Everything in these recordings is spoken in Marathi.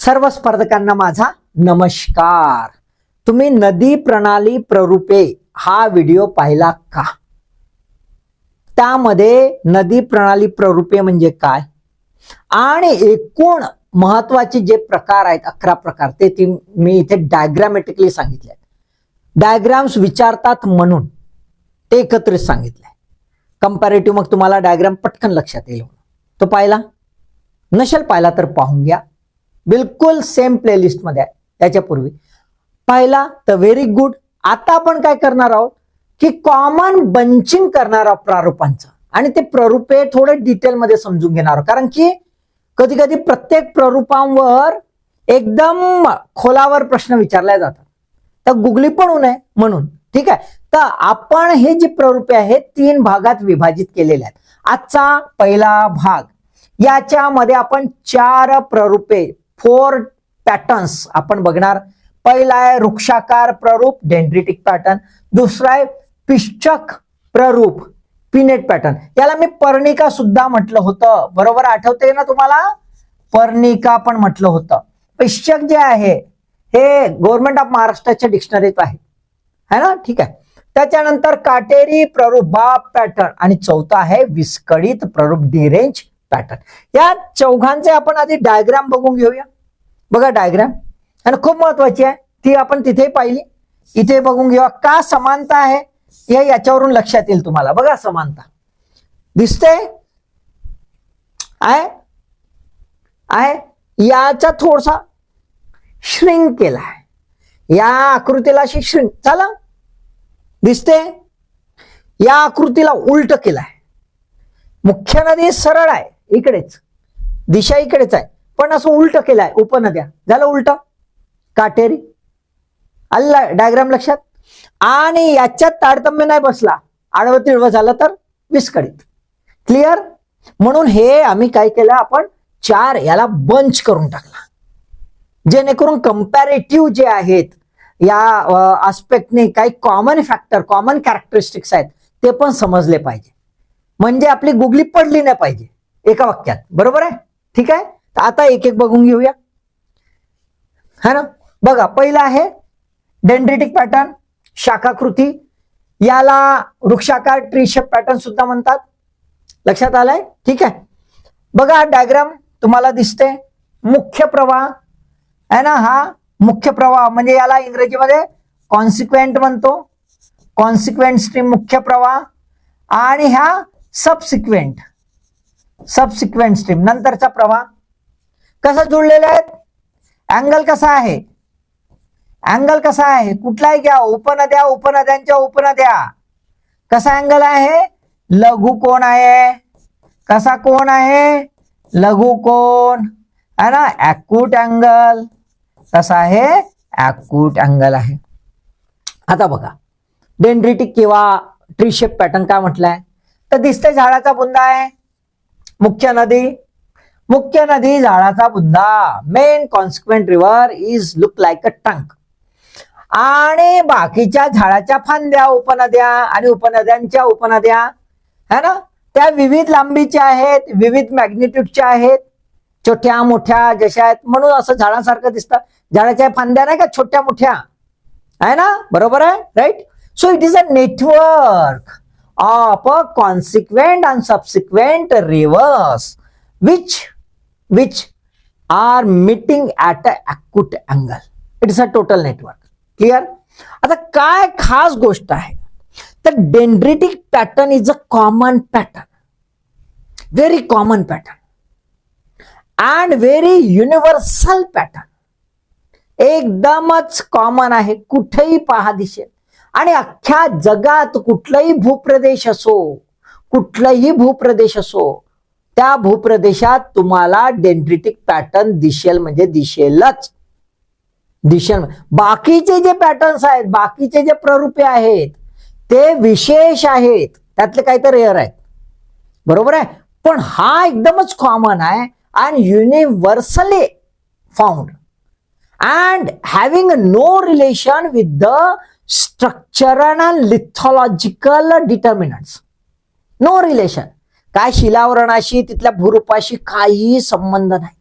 सर्व स्पर्धकांना माझा नमस्कार. तुम्ही नदी प्रणाली प्ररूपे हा व्हिडिओ पाहिला का? त्यामध्ये नदी प्रणाली प्ररूपे म्हणजे काय आणि एकूण महत्वाचे जे प्रकार आहेत 11 प्रकार ते मी इथे डायग्रामॅटिकली सांगितले. डायग्राम्स विचारतात म्हणून ते एकत्रित सांगितलंय. कंपॅरेटिव्ह मग तुम्हाला डायग्राम पटकन लक्षात येईल. तो पाहिला नसेल पाहिला तर पाहून घ्या. बिलकुल सेम प्लेलिस्ट मध्ये आहे. त्याच्यापूर्वी पाहिला तर व्हेरी गुड. आता आपण काय करणार आहोत की कॉमन बंचिंग करणार आहोत प्रारूपांचं आणि ते प्ररूपे थोडं डिटेलमध्ये समजून घेणार आहोत. कारण की कधी कधी प्रत्येक प्ररूपांवर एकदम खोलावर प्रश्न विचारले जातात तर गुगली पण होऊ नये म्हणून. ठीक आहे. तर आपण हे जे प्ररूपे आहेत 3 भागात विभाजित केलेले आहेत. आजचा पहिला भाग याच्यामध्ये आपण 4 प्ररूपे 4 पॅटर्न्स आपण बघणार. पहिला आहे वृक्षाकार प्ररूप डेंड्रिटिक पॅटर्न. दुसरा आहे पिश्चक प्ररूप पिनेट पॅटर्न. याला मी पर्णिका सुद्धा म्हटलं होतं. बरोबर आठवते ना तुम्हाला? पर्णिका पण म्हटलं होतं. पिश्चक जे आहे हे गव्हर्नमेंट ऑफ महाराष्ट्राच्या डिक्शनरीत आहे ना. ठीक आहे. त्याच्यानंतर काटेरी प्ररूप बाप पॅटर्न आणि चौथा आहे विस्कळीत प्ररूप डिरेंज पॅटर्न. या चौघांचे आपण आधी डायग्राम बघून घेऊया. बघा डायग्राम आणि खूप महत्वाची आहे ती आपण तिथे पाहिली. इथे बघून घेऊया का समानता आहे हे याच्यावरून लक्षात येईल तुम्हाला. बघा समानता दिसते आहे याचा थोडासा श्रिंक केला आहे. या आकृतीला अशी श्रिंक चला दिसते. या आकृतीला उलट केलं आहे. मुख्य नदी सरळ आहे इकडेच दिशा इकडेच आहे पण असं उलट केलं आहे. उपनद्या झालं उलट काटेरी. आलं डायग्राम लक्षात. आणि याच्यात तारतम्य नाही बसला आडवं तिळवं झालं तर विस्कळीत. क्लिअर. म्हणून हे आम्ही काय केलं आपण 4 याला बंच करून टाकला जेणेकरून कंपॅरेटिव्ह जे आहेत या आस्पेक्टने काही कॉमन फॅक्टर कॉमन कॅरेक्टरिस्टिक्स आहेत ते पण समजले पाहिजे. म्हणजे आपली गुगली पडली नाही पाहिजे एका वाक्यात. बरोबर आहे. ठीक आहे. तर आता एक एक बघून घेऊया है ना. बघा पहिला आहे डेंड्रिटिक पॅटर्न शाखाकृती. याला वृक्षाकार ट्री शेप पॅटर्न सुद्धा म्हणतात. लक्षात आलंय. ठीक आहे. बघा डायग्राम तुम्हाला दिसते. मुख्य प्रवाह आहे ना. हा मुख्य प्रवाह म्हणजे याला इंग्रजीमध्ये कॉन्सिक्वेंट म्हणतो. कॉन्सिक्वेंट स्ट्रीम मुख्य प्रवाह आणि ह्या सबसिक्वेंट स्ट्रीम नंतरचा प्रवाह. कसा जुळलेला आहेत. अँगल कसा आहे. अँगल कसा आहे कुठलाही घ्या. उपनद्यांच्या उपनद्या कसा अँगल आहे. लघु कोण आहे. कसा कोण आहे. लघु कोण आहे ना. ॲक्यूट अँगल कसा आहे. ॲक्यूट अँगल आहे. आता बघा डेंड्रिटिक किंवा ट्री शेप पॅटर्न काय म्हटलंय तर दिसते झाडाचा बुंदा आहे. मुख्य नदी झाडाचा बुंदा. Main consequent river is look like a trunk. आणि बाकीच्या झाडाच्या फांद्या उपनद्या आणि उपनद्यांच्या उपनद्या है ना त्या विविध लांबीच्या आहेत विविध मॅग्निट्यूडच्या आहेत. छोट्या मोठ्या जशा आहेत म्हणून असं झाडासारखं दिसतं. झाडाच्या फांद्या नाही का छोट्या मोठ्या आहे ना. बरोबर आहे. Right. So it is a network of a consequent and subsequent rivers which are meeting at a acute angle. It is a total network. Clear. आता काय खास गोष्ट आहे तर dendritic pattern is a common pattern. Very common pattern and very universal pattern. एकदमच कॉमन आहे. कुठेही पहा दिसेल आणि अख्ख्या जगात कुठलाही भूप्रदेश असो त्या भूप्रदेशात तुम्हाला डेंड्रिटिक पॅटर्न दिसेल म्हणजे दिसेलच. बाकीचे जे पॅटर्न्स आहेत बाकीचे जे प्ररूपे आहेत ते विशेष आहेत. त्यातले काही तर रेअर आहेत. बरोबर आहे. पण हा एकदमच कॉमन आहे and universally found and having no relation with the structural and lithological determinants. No relation. काय शिलावरणाशी तिथल्या भूरूपाशी काहीही संबंध नाही.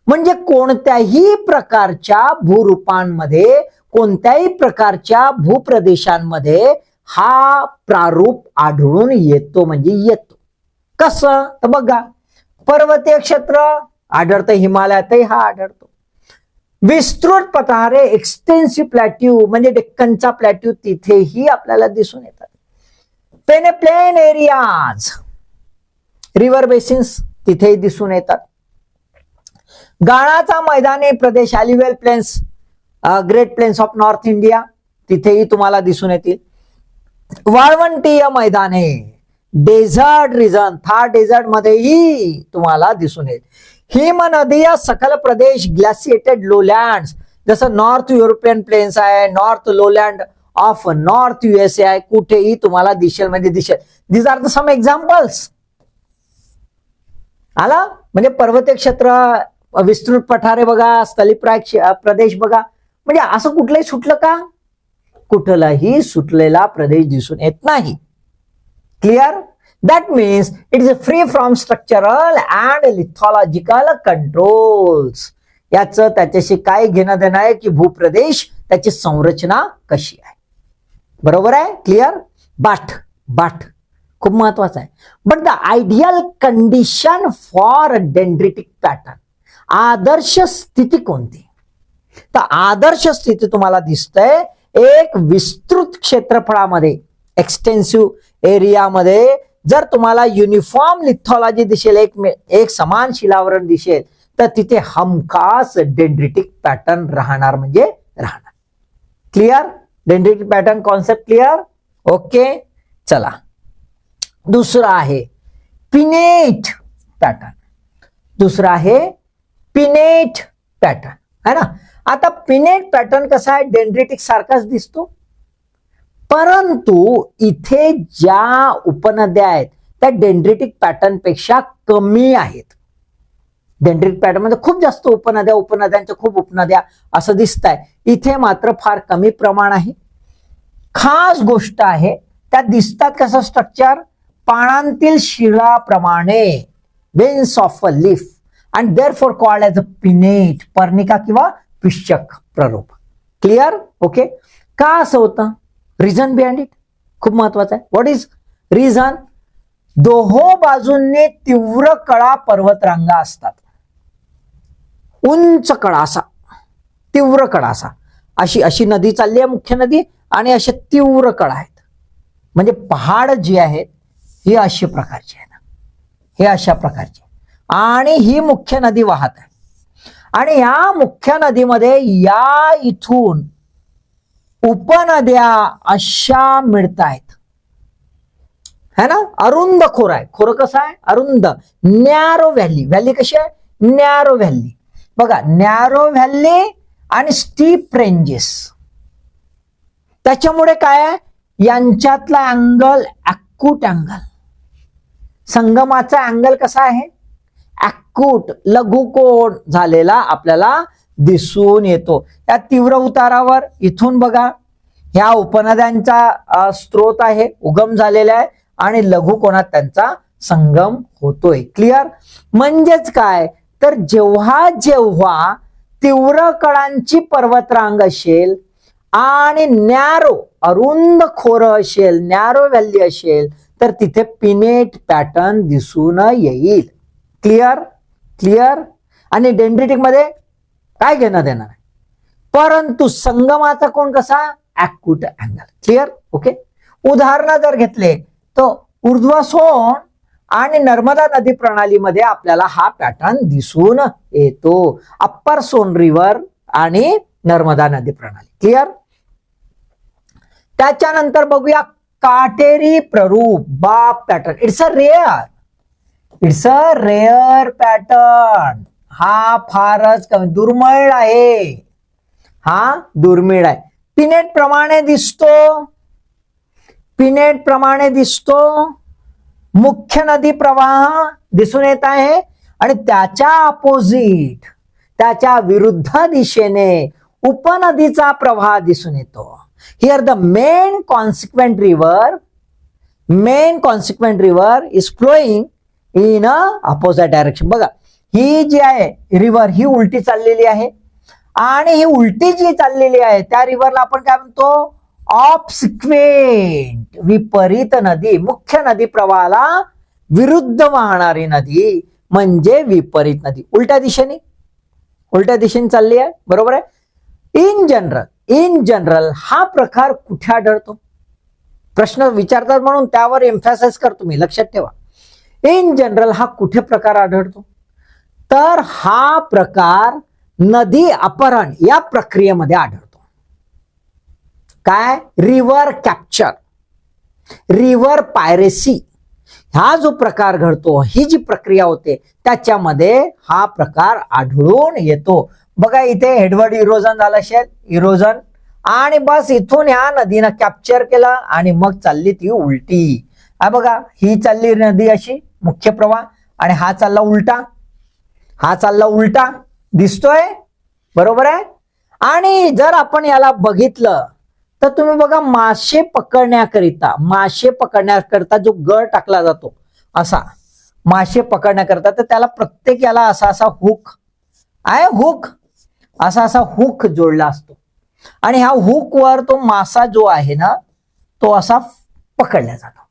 म्हणजे कोणत्याही प्रकारच्या भूरूपांमध्ये, कोणत्याही प्रकारच्या भूप्रदेशांमध्ये हा प्रारूप आढळून येतो, म्हणजे येतो. कसं तर बघा, पर्वतीय क्षेत्र आढळतं, हिमालयातही हा आढळतो. विस्तृत पठारे, एक्सटेन्सिव्ह प्लॅट्यू म्हणजे डेक्कनचा प्लॅट्यू, तिथेही आपल्याला दिसून येतात. प्लेन एरियाज, रिव्हर बेसिन्स तिथेही दिसून येतात. गाळाचा मैदानी प्रदेश, alluvial plains, great plains of north India, तिथेही तुम्हाला दिसून येतील. वाळवंटीय मैदाने, डेझर्ट रिजन, थार डेझर्ट मध्येही तुम्हाला दिसून येईल. हिमनदीय सखल प्रदेश, ग्लॅसिएटेड लोलँड्स, जसं नॉर्थ युरोपियन प्लेन्स आहे, north lowland of north USA आहे, कुठेही तुम्हाला दिसेल, म्हणजे दिसेल. These are the some examples. आला म्हणजे पर्वतीय क्षेत्र, विस्तृत पठारे बघा, स्थलीप्राय प्रदेश बघा, म्हणजे असं कुठलंही सुटलं का? कुठलाही सुटलेला प्रदेश दिसून येत नाही. Clear? That means it is free from structural and lithological controls. याचं त्याच्याशी काय घेणं देणं आहे की भूप्रदेश, त्याची संरचना कशी आहे. बरोबर आहे? क्लिअर? बाट खूप महत्वाचं आहे. But the ideal condition for dendritic pattern, आदर्श स्थिती कोणती? तर आदर्श स्थिती तुम्हाला दिसतंय एक विस्तृत क्षेत्रफळामध्ये, एक्सटेन्सिव्ह एरियामध्ये जर तुम्हाला युनिफॉर्म लिथॉलॉजी दिसेल, एक समान शिलावरण दिसेल, तर तिथे हमखास डेंड्रिटिक पॅटर्न राहणार, म्हणजे राहणार. Clear? Dendritic pattern concept clear? Okay, चला दुसरा आहे पिनेट पॅटर्न. दुसरा आहे पिनेट पॅटर्न, है ना. आता पिनेट पॅटर्न कसा आहे, डेंड्रिटिक सारखाच दिसतो, परंतु इथे ज्या उपनद्या आहेत त्या डेंड्रिटिक पॅटर्न पेक्षा कमी आहेत. डेंड्रिटिक पॅटर्न मध्ये खूप जास्त उपनद्यांच्या खूप उपनद्या असं दिसत आहे, इथे मात्र फार कमी प्रमाण आहे. खास गोष्ट आहे, त्यात दिसतात कसं स्ट्रक्चर, पानांतील शिळाप्रमाणे, veins of a leaf, and therefore called as a pinnate, पर्णिका किंवा पिष्यक प्ररूप. क्लिअर? ओके. का असं होतं? रिझन बिहाइंड इट खूप महत्वाचं आहे. What is reason? दोहो बाजूंनी तीव्र कडा पर्वतरांगा असतात, उंच कडा असा, तीव्र कडा असा, अशी नदी चालली आहे, मुख्य नदी, आणि अशा तीव्र कडा आहेत. म्हणजे पहाड जी आहेत ही अशा प्रकारची आहे ना, हे अशा प्रकारची, आणि ही मुख्य नदी वाहत आहे, आणि या मुख्य नदीमध्ये या इथून उपनद्या अशा मिळतायत, है ना. अरुंद खोर आहे, खोर कसं आहे, अरुंद, नॅरो व्हॅली. व्हॅली कशी आहे, नॅरो व्हॅली बघा, नॅरो व्हॅली आणि स्टीप रेंजेस. त्याच्यामुळे काय आहे, यांच्यातला अँगल ॲक्यूट अँगल, संगमाचा अँगल कसा आहे, ॲक्यूट, लघुकोन झालेला आपल्याला दिसून येतो. या तीव्र उतारावर इथून बघा, ह्या उपनद्यांचा स्त्रोत आहे, उगम झालेला आहे, आणि लघुकोनात त्यांचा संगम होतोय. क्लिअर? म्हणजेच काय, तर जेव्हा जेव्हा तीव्र कडांची पर्वतरांग असेल आणि नॅरो, अरुंद खोर असेल, नॅरो व्हॅली असेल, तर तिथे पिनेट पॅटर्न दिसून येईल. क्लिअर? क्लिअर? आणि डेंड्रिटिक मध्ये काय घेणं देणार आहे, परंतु संगमाचा कोण कसा, ॲक्यूट अँगल. क्लिअर? ओके. उदाहरण जर घेतले तर ऊर्ध्व सोन आणि नर्मदा नदी प्रणालीमध्ये आपल्याला हा पॅटर्न दिसून येतो, अप्पर सोन रिव्हर आणि नर्मदा नदी प्रणाली. क्लिअर? त्याच्यानंतर बघूया काटेरी प्ररूप बाप pattern. It's a rare pattern. हा फारच कमी, दुर्मिळ आहे, हा दुर्मिळ आहे. पिनेट प्रमाणे दिसतो, पिनेट प्रमाणे दिसतो, मुख्य नदी प्रवाह दिसून येत आहे, आणि त्याच्या अपोजिट, त्याच्या विरुद्ध दिशेने उपनदीचा प्रवाह दिसून येतो. Here the main consequent river is flowing in a opposite direction. बघा, ही जी आहे रिव्हर ही उलटी चाललेली आहे आणि ही उलटी जी चाललेली आहे त्या रिव्हरला आपण काय म्हणतो, ऑब्सिक्वेंट, विपरीत नदी. मुख्य नदी प्रवाहाला विरुद्ध वाहणारी नदी म्हणजे विपरीत नदी, उलट्या दिशेने चालली आहे. बरोबर आहे. इन जनरल हा प्रकार कुठे आढळतो, प्रश्न विचारतात म्हणून त्यावर एम्फॅसाइज करतो मी, लक्षात ठेवा. इन जनरल हा कुठे प्रकार आढळतो, तर हा प्रकार नदी अपहरण या प्रक्रियेमध्ये आढळतो. काय, रिव्हर कॅप्चर, रिव्हर पायरेसी, हा जो प्रकार घडतो, ही जी प्रक्रिया होते त्याच्यामध्ये हा प्रकार आढळून येतो. बघा इथे हेडवर्ड इरोजन झालं असेल, इरोजन, आणि बस इथून ह्या नदीनं कॅप्चर केलं आणि मग चालली ती उलटी. हा बघा, ही चालली नदी अशी मुख्य प्रवाह आणि हा चालला उलटा, दिसतोय. बरोबर आहे. आणि जर आपण याला बघितलं तर तुम्ही बघा, मासे पकडण्याकरिता जो गळ टाकला जातो असा, मासे पकडण्याकरिता, तर त्याला प्रत्येक याला असा हुक आहे, असा हुक जोडला असतो आणि ह्या हुक वर तो मासा जो आहे ना तो असा पकडला जातो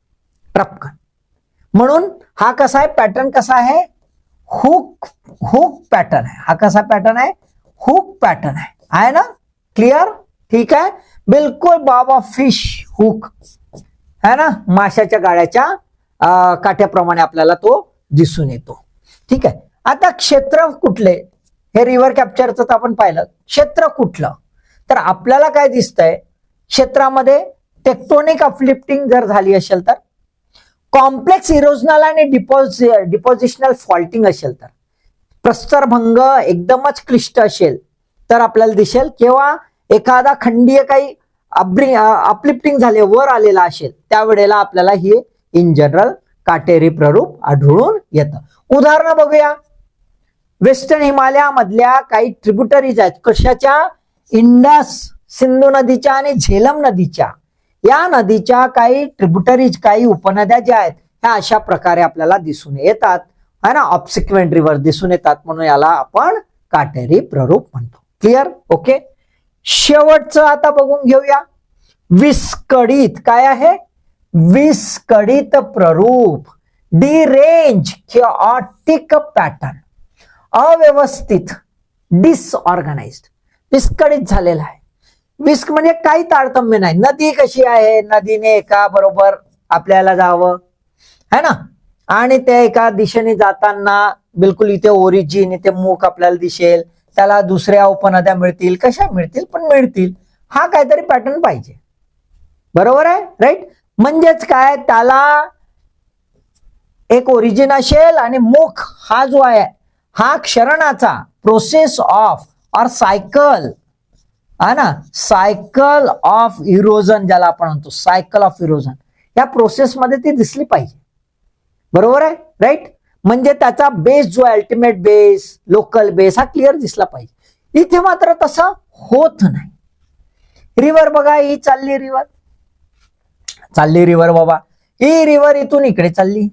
टपकन. म्हणून हा कसा आहे, पॅटर्न कसा आहे, हुक पॅटर्न आहे. हा कसा पॅटर्न आहे, हुक पॅटर्न आहे ना. क्लिअर, ठीक आहे. बिलकुल बाबा, फिश हुक है ना, माशाच्या गाड्याच्या काठ्याप्रमाणे आपल्याला तो दिसून येतो. ठीक आहे. आता क्षेत्र कुठले, हे रिव्हर कॅप्चरचं तर आपण पाहिलं. क्षेत्र कुठलं, तर आपल्याला काय दिसतंय, क्षेत्रामध्ये टेक्टोनिक अपलिफ्टिंग जर झाली असेल तर, कॉम्प्लेक्स इरोजनल आणि डिपॉझिशनल फॉल्टिंग असेल तर, प्रस्तरभंग एकदमच क्लिष्ट असेल तर आपल्याला दिसेल, किंवा एखादा खंडीय काही अपलिफ्टिंग झाले, वर आलेला असेल, त्यावेळेला आपल्याला हे इन जनरल काटेरी प्ररूप आढळून येतं. उदाहरण बघूया. वेस्टर्न हिमालयामधल्या काही ट्रिब्युटरीज आहेत, कशाच्या, इंडस, सिंधू नदीच्या आणि झेलम नदीच्या, या नदीच्या काही ट्रिब्युटरीज, काही उपनद्या ज्या आहेत ह्या अशा प्रकारे आपल्याला दिसून येतात, है ना, ऑब्सिक्वेंट रिव्हर दिसून येतात. म्हणून याला आपण काटेरी प्ररूप म्हणतो. Clear, okay. शेवटचं आता बघून घेऊया, विस्कळीत. काय आहे, विस्कळीत प्ररूप, डिरेंज किऑटिक पॅटर्न, अव्यवस्थित, डिसऑर्गनाइज्ड, विस्कळीत झालेला आहे. विस्क म्हणजे काही तारतम्य नाही. नदी कशी आहे, नदीने एका बरोबर आपल्याला जावं है ना, आणि ते एका दिशेने जाताना बिलकुल इथे ओरिजिन, इथे मुख आपल्याला दिसेल, त्याला दुसऱ्या उपनद्या मिळतील, कशा मिळतील पण मिळतील, हा काहीतरी पॅटर्न पाहिजे. बरोबर आहे, राईट. म्हणजेच काय, त्याला एक ओरिजिन असेल आणि मुख हा जो आहे हा क्षरणाचा, प्रोसेस ऑफ और सायकल, है ना, सायकल ऑफ इरोजन ज्याला आपण म्हणतो, सायकल ऑफ इरोजन, या प्रोसेसमध्ये ती दिसली पाहिजे. बरोबर आहे, राईट. म्हणजे त्याचा बेस जो अल्टिमेट बेस, लोकल बेस हा क्लिअर दिसला पाहिजे. इथे मात्र तसं होत नाही. रिव्हर बघा, ही चालली रिव्हर बाबा, ही रिव्हर इथून इकडे चालली,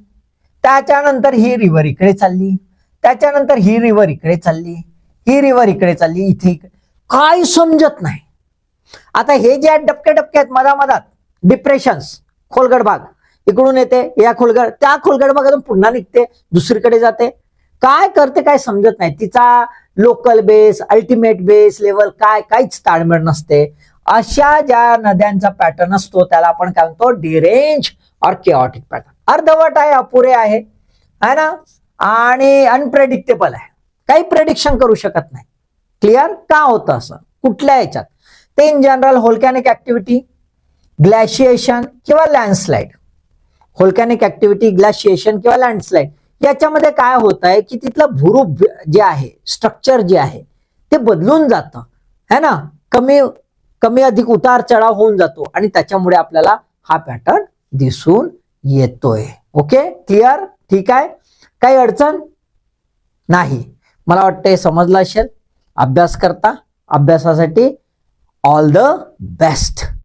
त्याच्यानंतर ही रिव्हर इकडे चालली, त्याच्यानंतर ही रिव्हर इकडे चालली, ही रिव्हर इकडे चालली, इथे काय समजत नाही. आता हे जे आहेत डबके आहेत मधामधात, डिप्रेशन्स, खोलगड भाग, इकडून येते या खोलगड, त्या खोलगड भागातून पुन्हा निघते, दुसरीकडे जाते, काय करते काय समजत नाही. तिचा local base, ultimate base level काय, काहीच ताळमेळ नसते. अशा ज्या नद्यांचा पॅटर्न असतो त्याला आपण काय म्हणतो, डिरेंज और केऑटिक पॅटर्न. अर्धवट आहे, अपुरे आहे, है ना, आणि अनप्रेडिक्टेबल आहे, काही प्रेडिक्शन करू शकत नाही. क्लिअर, का होतं असं, कुठल्या याच्यात, ते इन जनरल व्होल्कॅनिक ऍक्टिव्हिटी, ग्लॅशिएशन किंवा लँडस्लाइड. व्होल्कॅनिक ऍक्टिव्हिटी, ग्लॅशिएशन किंवा लँडस्लाइड याच्यामध्ये काय होत आहे की तिथलं भूरूप जे आहे, स्ट्रक्चर जे आहे ते बदलून जातं, है ना, कमी अधिक उतार चढाव होऊन जातो आणि त्याच्यामुळे आपल्याला हा पॅटर्न दिसून येतोय. ओके, क्लिअर, ठीक आहे. काही अडचण नाही, मला वाटतं हे समजलं असेल. अभ्यास करता, अभ्यासासाठी ऑल द बेस्ट.